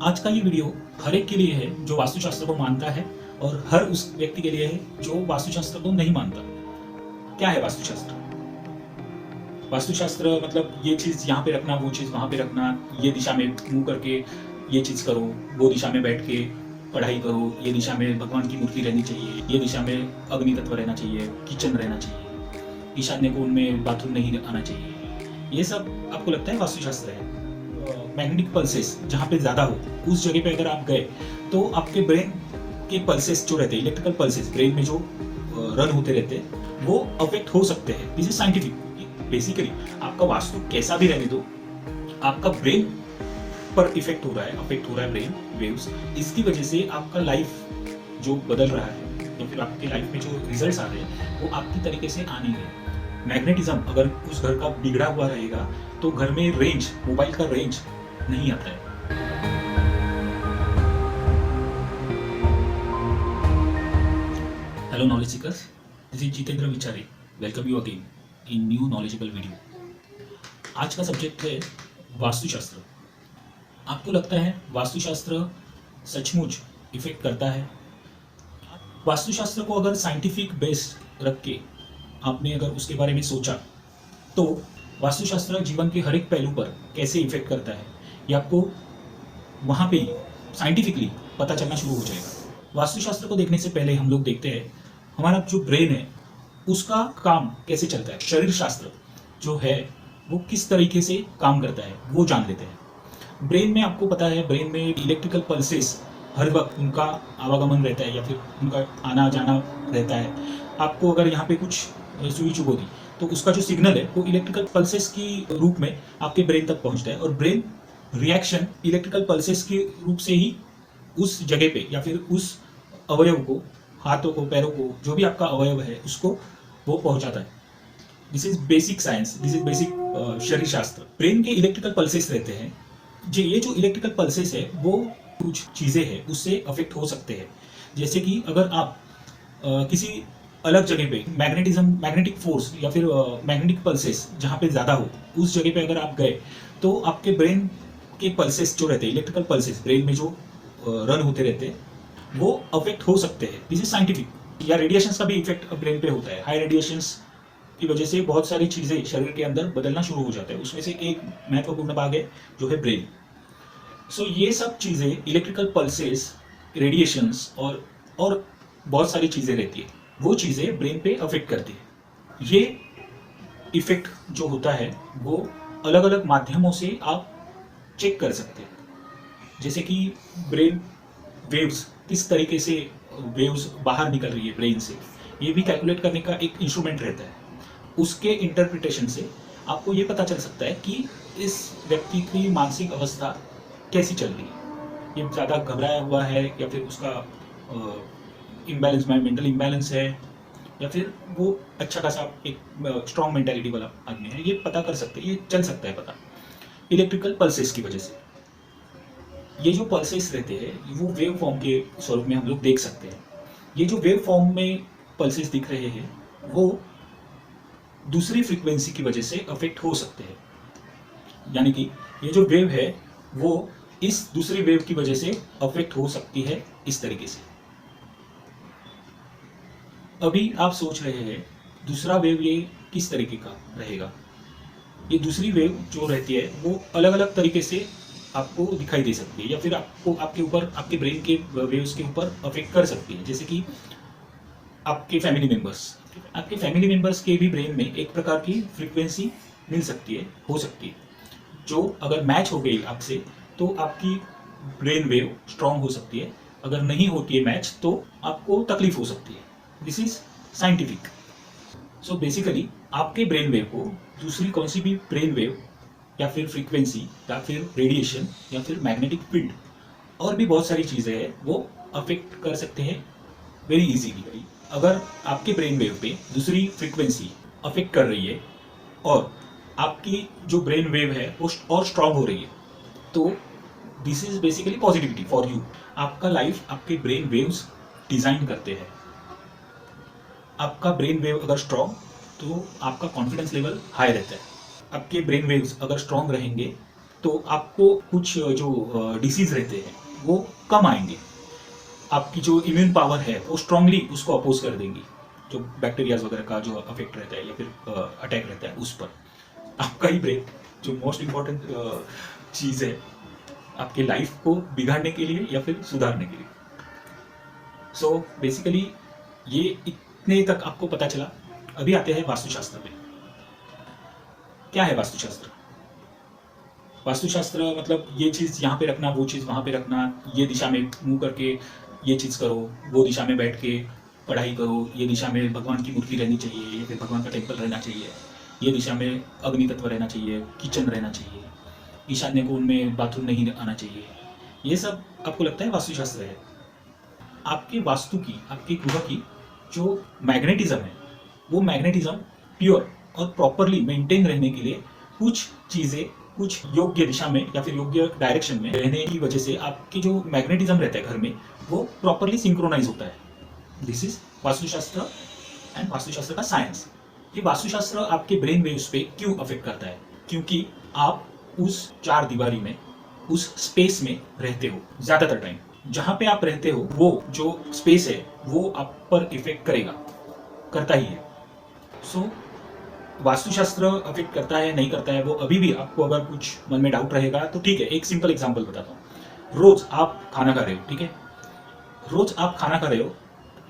आज का ये वीडियो हर एक के लिए है जो वास्तुशास्त्र को मानता है और हर उस व्यक्ति के लिए है जो वास्तुशास्त्र को नहीं मानता। क्या है वास्तुशास्त्र? वास्तुशास्त्र मतलब ये चीज यहाँ पे रखना, वो चीज वहां पे रखना, ये दिशा में मुंह करके ये चीज करो, वो दिशा में बैठ के पढ़ाई करो, ये दिशा में भगवान की मूर्ति रहनी चाहिए, ये दिशा में अग्नि तत्व रहना चाहिए, किचन रहना चाहिए, ईशान्य कोण में बाथरूम नहीं आना चाहिए। ये सब आपको लगता है वास्तुशास्त्र है? मैग्नेटिक पल्सेस जहाँ पे ज़्यादा हो उस जगह पे अगर आप गए तो आपके ब्रेन के पल्सेस जो रहते हैं, इलेक्ट्रिकल पल्सेस ब्रेन में जो रन होते रहते हैं, वो अफेक्ट हो सकते हैं। This is scientific. बेसिकली आपका वास्तु कैसा भी रहने दो, आपका ब्रेन पर इफेक्ट हो रहा है, अफेक्ट हो रहा है ब्रेन वेव्स। इसकी वजह से आपका लाइफ जो बदल रहा है या फिर आपकी लाइफ में जो रिजल्ट्स आ रहे हैं वो आपकी तरीके से आ नहीं रहे। मैग्नेटिज्म अगर उस घर का बिगड़ा हुआ रहेगा तो घर में रेंज, मोबाइल का रेंज नहीं आता है। Hello knowledge seekers, this is Jitendra Vichare. Welcome you again in new knowledgeable video. आज का सब्जेक्ट है वास्तुशास्त्र। आपको लगता है वास्तुशास्त्र सचमुच इफेक्ट करता है? वास्तुशास्त्र को अगर साइंटिफिक बेस रख के आपने अगर उसके बारे में सोचा तो वास्तुशास्त्र जीवन के हर एक पहलू पर कैसे इफेक्ट करता है ये आपको वहाँ पे ही साइंटिफिकली पता चलना शुरू हो जाएगा। वास्तुशास्त्र को देखने से पहले हम लोग देखते हैं हमारा जो ब्रेन है उसका काम कैसे चलता है। शरीर शास्त्र जो है वो किस तरीके से काम करता है वो जान लेते हैं। ब्रेन में आपको पता है, ब्रेन में इलेक्ट्रिकल पल्सेस हर वक्त उनका आवागमन रहता है या फिर उनका आना जाना रहता है। आपको अगर यहाँ पे कुछ सुई चुभो दी तो उसका जो सिग्नल है वो इलेक्ट्रिकल पल्सेस की रूप में आपके ब्रेन तक पहुंचता है और ब्रेन रिएक्शन इलेक्ट्रिकल पल्सेस के रूप से ही उस जगह पे या फिर उस अवयव को, हाथों को, पैरों को, जो भी आपका अवयव है उसको वो पहुंचाता है। This is basic science, this is basic शरीर शास्त्र। ब्रेन के इलेक्ट्रिकल पल्सेस रहते हैं। ये जो इलेक्ट्रिकल पल्सेस है वो कुछ चीज़ें हैं उससे अफेक्ट हो सकते हैं। जैसे कि अगर आप किसी अलग जगह पे मैग्नेटिक फोर्स या फिर मैग्नेटिक पल्सेस जहाँ पे ज़्यादा हो उस जगह पे अगर आप गए तो आपके ब्रेन के पल्सेस जो रहते हैं, इलेक्ट्रिकल पल्सेस ब्रेन में जो रन होते रहते हैं, वो अफेक्ट हो सकते हैं। This is scientific. या रेडिएशंस का भी इफेक्ट ब्रेन पे होता है। हाई रेडिएशंस की वजह से बहुत सारी चीज़ें शरीर के अंदर बदलना शुरू हो जाता है। उसमें से एक महत्वपूर्ण भाग है जो है ब्रेन। सो ये सब चीज़ें, इलेक्ट्रिकल पल्सेस, रेडिएशंस और बहुत सारी चीज़ें रहती है, वो चीज़ें ब्रेन पे अफेक्ट करती है। ये इफेक्ट जो होता है वो अलग अलग माध्यमों से आप चेक कर सकते हैं। जैसे कि ब्रेन वेव्स, किस तरीके से वेव्स बाहर निकल रही है ब्रेन से, ये भी कैलकुलेट करने का एक इंस्ट्रूमेंट रहता है। उसके इंटरप्रिटेशन से आपको ये पता चल सकता है कि इस व्यक्ति की मानसिक अवस्था कैसी चल रही है। ये ज़्यादा घबराया हुआ है या फिर उसका इम्बैलेंस, मेंटल इम्बैलेंस है, या फिर वो अच्छा खासा एक स्ट्रॉन्ग मेंटालिटी वाला आदमी है। ये पता कर सकते हैं, ये चल सकता है पता इलेक्ट्रिकल पल्सेस की वजह से। ये जो पल्सेस रहते हैं वो वेव फॉर्म के स्वरूप में हम लोग देख सकते हैं। ये जो वेव फॉर्म में पल्सेस दिख रहे हैं वो दूसरी फ्रीक्वेंसी की वजह से अफेक्ट हो सकते हैं। यानी कि ये जो वेव है वो इस दूसरी वेव की वजह से अफेक्ट हो सकती है इस तरीके से। अभी आप सोच रहे हैं दूसरा वेव ये किस तरीके का रहेगा। ये दूसरी वेव जो रहती है वो अलग अलग तरीके से आपको दिखाई दे सकती है या फिर आपको आपके ऊपर, आपके ब्रेन के वेव्स के ऊपर अफेक्ट कर सकती है। जैसे कि आपके फैमिली मेंबर्स के भी ब्रेन में एक प्रकार की फ्रीक्वेंसी मिल सकती है, हो सकती है, जो अगर मैच हो गई आपसे तो आपकी ब्रेन वेव स्ट्रांग हो सकती है। अगर नहीं होती है मैच तो आपको तकलीफ हो सकती है। This is scientific. So basically आपके ब्रेन वेव को दूसरी कौन सी भी ब्रेन वेव या फिर फ्रीक्वेंसी या फिर रेडिएशन या फिर मैग्नेटिक फील्ड और भी बहुत सारी चीज़ें हैं वो अफेक्ट कर सकते हैं वेरी इजीली। अगर आपके ब्रेन वेव पे दूसरी फ्रीक्वेंसी अफेक्ट कर रही है और आपकी जो ब्रेन वेव है वो और स्ट्रांग हो रही है तो this is basically positivity for you. आपका लाइफ आपके ब्रेन वेव्स डिज़ाइन करते हैं। आपका ब्रेन वेव अगर स्ट्रॉन्ग तो आपका कॉन्फिडेंस लेवल हाई रहता है। आपके ब्रेन वेव्स अगर स्ट्रॉन्ग रहेंगे तो आपको कुछ जो डिसीज रहते हैं वो कम आएंगे। आपकी जो इम्यून पावर है वो स्ट्रांगली उसको अपोज कर देंगी, जो बैक्टीरियाज वगैरह का जो अफेक्ट रहता है या फिर अटैक रहता है उस पर। आपका ही ब्रेन जो मोस्ट इम्पॉर्टेंट चीज़ है आपके लाइफ को बिगाड़ने के लिए या फिर सुधारने के लिए। सो बेसिकली ये इतने तक आपको पता चला। अभी आते हैं वास्तुशास्त्र पे। क्या है वास्तुशास्त्र? वास्तुशास्त्र मतलब ये चीज़ यहाँ पे रखना, वो चीज़ वहाँ पे रखना, ये दिशा में मुंह करके ये चीज़ करो, वो दिशा में बैठ के पढ़ाई करो, ये दिशा में भगवान की मूर्ति रहनी चाहिए या फिर भगवान का टेम्पल रहना चाहिए, ये दिशा में अग्नि तत्व रहना चाहिए, किचन रहना चाहिए, ईशान्य कोण में बाथरूम नहीं आना चाहिए। ये सब आपको लगता है वास्तुशास्त्र है? आपके वास्तु की, आपकी गृह की जो मैग्नेटिज्म है वो मैग्नेटिज्म प्योर और प्रॉपरली मेंटेन रहने के लिए कुछ चीज़ें कुछ योग्य दिशा में या फिर योग्य डायरेक्शन में रहने की वजह से आपकी जो मैग्नेटिज्म रहता है घर में वो प्रॉपरली सिंक्रोनाइज होता है। दिस इज वास्तुशास्त्र एंड वास्तुशास्त्र का साइंस। ये वास्तुशास्त्र आपके ब्रेन वेव्स पे क्यों अफेक्ट करता है? क्योंकि आप उस चार दीवारी में, उस स्पेस में रहते हो ज्यादातर टाइम। जहाँ पे आप रहते हो वो जो स्पेस है वो आप पर इफेक्ट करेगा, करता ही है। सो वास्तुशास्त्र अफेक्ट करता है नहीं करता है वो अभी भी आपको अगर कुछ मन में डाउट रहेगा तो ठीक है, एक सिंपल एग्जांपल बताता हूँ। रोज आप खाना खा रहे हो, ठीक है, रोज आप खाना खा रहे हो,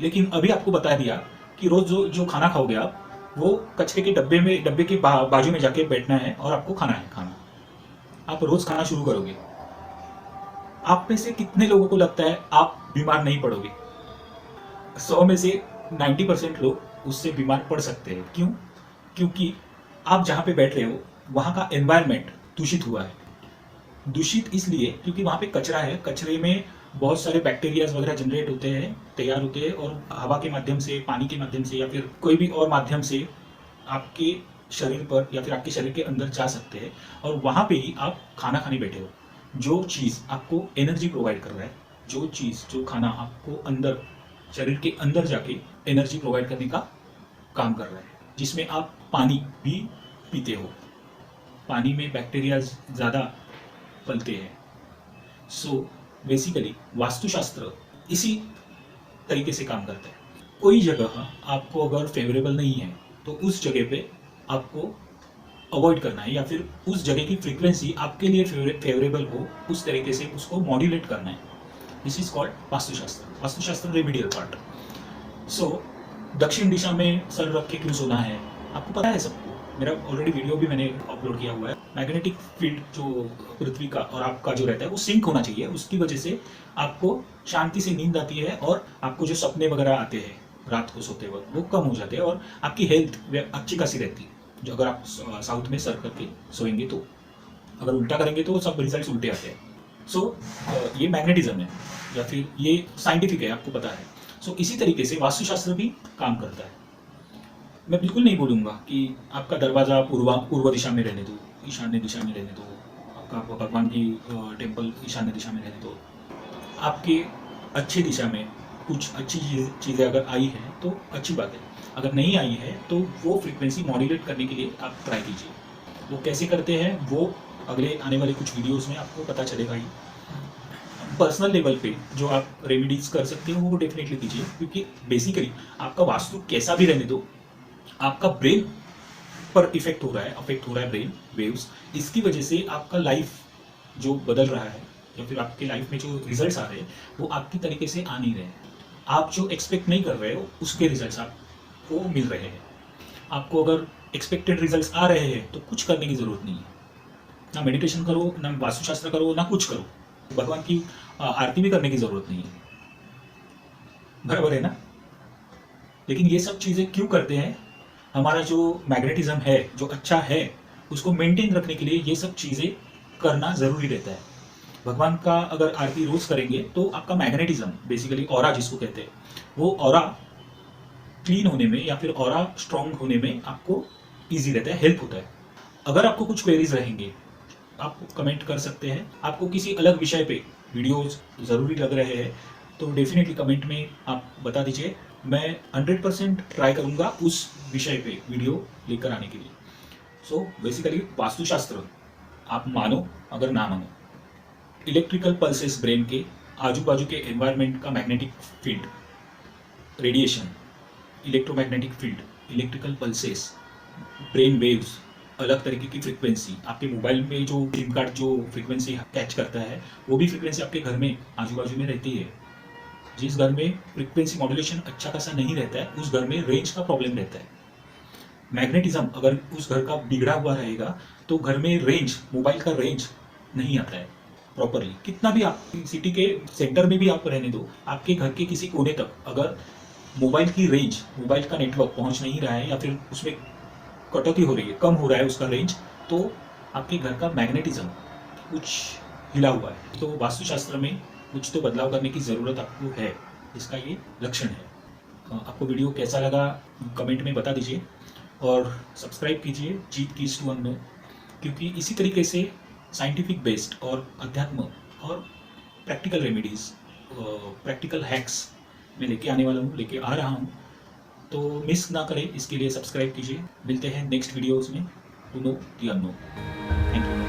लेकिन अभी आपको बता दिया कि रोज जो जो खाना खाओगे आप वो कचरे के डब्बे के बाजू में जाके बैठना है और आपको खाना है खाना। आप रोज खाना शुरू करोगे, आप में से कितने लोगों को लगता है आप बीमार नहीं पड़ोगे? 100 में से 90% लोग उससे बीमार पड़ सकते हैं। क्यों? क्योंकि आप जहाँ पे बैठ रहे हो वहाँ का एनवायरनमेंट दूषित हुआ है। दूषित इसलिए क्योंकि वहाँ पे कचरा है, कचरे में बहुत सारे बैक्टीरियाज वगैरह जनरेट होते हैं, तैयार होते हैं और हवा के माध्यम से, पानी के माध्यम से या फिर कोई भी और माध्यम से आपके शरीर पर या फिर आपके शरीर के अंदर जा सकते हैं और वहाँ पे ही आप खाना खाने बैठे हो। जो चीज़ आपको एनर्जी प्रोवाइड कर रहा है, जो चीज़ जो खाना आपको अंदर शरीर के अंदर जाके एनर्जी प्रोवाइड करने का काम कर रहा है, जिसमें आप पानी भी पीते हो। पानी में बैक्टीरिया ज़्यादा पलते हैं। सो बेसिकली वास्तुशास्त्र इसी तरीके से काम करता है। कोई जगह आपको अगर फेवरेबल नहीं है तो उस जगह पे आपको अवॉइड करना है या फिर उस जगह की फ्रीक्वेंसी आपके लिए फेवरेबल हो उस तरीके से उसको मॉड्यूलेट करना है। This is called vastushastra. Vastushastra remedial part. So दक्षिण दिशा में सर रख के क्यों सोना है आपको पता है सबको। मेरा ऑलरेडी वीडियो भी मैंने अपलोड किया हुआ है। मैग्नेटिक फील्ड जो पृथ्वी का और आपका जो रहता है वो सिंक होना चाहिए, उसकी वजह से आपको शांति से नींद आती है और आपको जो सपने वगैरह आते हैं रात को सोते वक्त वो कम हो जाते हैं और आपकी हेल्थ अच्छी खासी रहती है। जो अगर आप साउथ में सर करके सोएंगे तो, अगर उल्टा करेंगे तो सब रिजल्ट उल्टे आते हैं। सो ये मैग्नेटिज्म है या फिर ये साइंटिफिक है, आपको पता है। सो इसी तरीके से वास्तुशास्त्र भी काम करता है। मैं बिल्कुल नहीं बोलूँगा कि आपका दरवाज़ा पूर्व दिशा में रहने दो, ईशान्य दिशा में रहने दो, आपका भगवान की टेम्पल ईशान्य दिशा में रहने दो। आपके अच्छी दिशा में कुछ अच्छी चीज़ें अगर आई हैं तो अच्छी बात है, अगर नहीं आई है तो वो फ्रीक्वेंसी मॉड्यूलेट करने के लिए आप ट्राई कीजिए। वो कैसे करते हैं वो अगले आने वाले कुछ वीडियोस में आपको पता चलेगा ही। पर्सनल लेवल पे जो आप रेमेडीज कर सकते हो वो डेफिनेटली कीजिए, क्योंकि बेसिकली आपका वास्तु कैसा भी रहने दो, आपका ब्रेन पर इफेक्ट हो रहा है, अफेक्ट हो रहा है ब्रेन वेव्स। इसकी वजह से आपका लाइफ जो बदल रहा है या फिर आपके लाइफ में जो रिजल्ट्स आ रहे हैं वो आपकी तरीके से आ नहीं रहे हैं। आप जो एक्सपेक्ट नहीं कर रहे हो उसके रिजल्ट्स आपको मिल रहे हैं। आपको अगर एक्सपेक्टेड रिजल्ट्स आ रहे हैं तो कुछ करने की ज़रूरत नहीं है। ना मेडिटेशन करो, ना वास्तुशास्त्र करो, ना कुछ करो, भगवान की आरती भी करने की ज़रूरत नहीं है। बराबर है ना? लेकिन ये सब चीज़ें क्यों करते हैं? हमारा जो मैग्नेटिज्म है जो अच्छा है उसको मेंटेन रखने के लिए ये सब चीज़ें करना ज़रूरी रहता है। भगवान का अगर आरती रोज़ करेंगे तो आपका मैग्नेटिज्म, बेसिकली ऑरा जिसको कहते हैं, वो ऑरा क्लीन होने में या फिर ऑरा स्ट्रॉन्ग होने में आपको ईजी रहता है, हेल्प होता है। अगर आपको कुछ क्वेरीज रहेंगे आप कमेंट कर सकते हैं। आपको किसी अलग विषय पे वीडियोस ज़रूरी लग रहे हैं तो डेफिनेटली कमेंट में आप बता दीजिए। मैं 100% ट्राई करूँगा उस विषय पे वीडियो लेकर आने के लिए। सो बेसिकली वास्तुशास्त्र आप मानो अगर ना मानो, इलेक्ट्रिकल पल्सेस ब्रेन के आजू बाजू के एनवायरनमेंट का magnetic field, radiation, electromagnetic field, electrical pulses, brain waves, अलग तरीके की फ्रीक्वेंसी, आपके मोबाइल में जो सिम कार्ड जो फ्रीक्वेंसी कैच करता है वो भी फ्रीक्वेंसी आपके घर में आजू बाजू में रहती है। जिस घर में फ्रीक्वेंसी मॉड्यूलेशन अच्छा खासा नहीं रहता है उस घर में रेंज का प्रॉब्लम रहता है। मैग्नेटिज्म अगर उस घर का बिगड़ा हुआ रहेगा तो घर में रेंज, मोबाइल का रेंज नहीं आता है प्रॉपरली। कितना भी आप सिटी के सेंटर में भी आप रहने दो, आपके घर के किसी कोने तक अगर मोबाइल की रेंज, मोबाइल का नेटवर्क पहुंच नहीं रहा है या फिर उसमें कटौती हो रही है, कम हो रहा है उसका रेंज, तो आपके घर का मैग्नेटिज्म कुछ हिला हुआ है। तो वास्तुशास्त्र में कुछ तो बदलाव करने की ज़रूरत आपको है, इसका ये लक्षण है। आपको वीडियो कैसा लगा कमेंट में बता दीजिए और सब्सक्राइब कीजिए जीत की टू अननो, क्योंकि इसी तरीके से साइंटिफिक बेस्ड और अध्यात्म और प्रैक्टिकल रेमेडीज़, प्रैक्टिकल हैक्स मैं लेके आ रहा हूँ। तो मिस ना करें, इसके लिए सब्सक्राइब कीजिए। मिलते हैं नेक्स्ट वीडियोस में। टू नो दी अननो। Thank you.